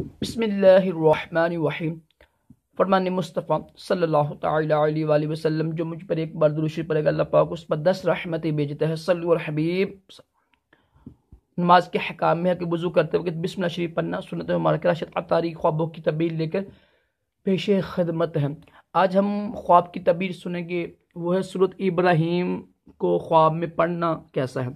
बिस्मिल्लाहिर्रहमानिर्रहीम। फरमान मुस्तफ़ा सल्लल्लाहु ताला अलैहि वआलिहि वसल्लम जो मुझ पर एक बार दुरूद शरीफ पढ़ेगा अल्लाह पाक उस पर 10 रहमतें भेजता है। सल्लु अल हबीब। नमाज के हकाम में है कि वुज़ू करते वक्त बिस्मिल्लाह शरीफ पढ़ना सुन्नत मुबारक राशिद अतारी ख्वाबों की तबीर लेकर पेश खिदमत है। आज हम ख्वाब की तबीर सुनेंगे, वो है सूरत इब्राहिम को ख्वाब में पढ़ना कैसा है।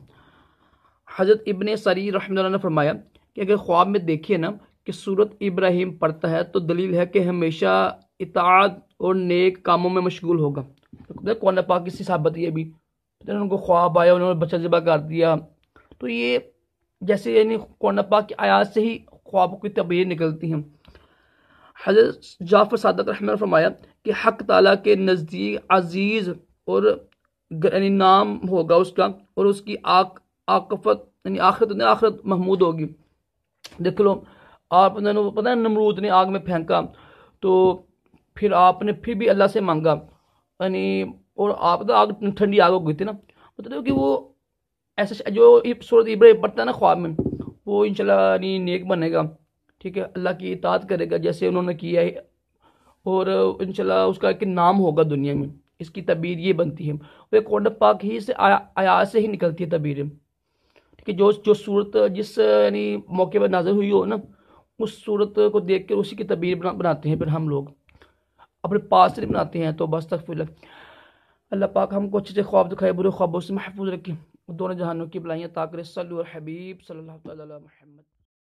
हज़रत इब्ने सरी रहमतुल्लाह ने फरमाया कि अगर ख्वाब में देखिए ना कि सूरत इब्राहिम पढ़ता है तो दलील है कि हमेशा इताअत और नेक कामों में मशगूल होगा। तो कौन पाक की साहबत ये भी उनको ख्वाब आया, उन्होंने बच्चा ज़िबा कर दिया, तो ये जैसे यानी कौन पाक की आयात से ही ख्वाब की तबीर निकलती हैं। हज़रत जाफ़र सादक रहमतुल्लाह फरमाया कि हक ताला के नज़दीक अजीज़ और यानी नाम होगा उसका, और उसकी आकफत यानी आखिरत महमूद होगी। देख लो, आपने पता है नमरूद ने आग में फेंका तो फिर आपने फिर भी अल्लाह से मांगा, यानी और आप तो आग ठंडी आग हो गई थी ना, मतलब कि वो ऐसा जो सूरत इब्राहिम पढ़ता है ना ख्वाब में, वो इंशाल्लाह नेक बनेगा, ठीक है, अल्लाह की इताअत करेगा जैसे उन्होंने किया है, और इंशाल्लाह उसका एक नाम होगा दुनिया में। इसकी तबीर ये बनती है, वो एक कुरान पाक ही से आयात से ही निकलती है तबीरें, ठीक है। जो सूरत जिस यानी मौके पर नाज़िल हुई हो ना, उस सूरत को देख कर उसी की तबीर बनाते हैं। फिर हम लोग अपने पास से नहीं बनाते हैं, तो बस तक फिर अल्लाह पाक हमको अच्छे से ख्वाब दिखाए, बुरे ख्वाबों से महफूज रखे, दोनों जहानों की बलाइयाँ ताकरे। सल्लु अल हबीब सल्लल्लाहु अलैहि वसल्लम।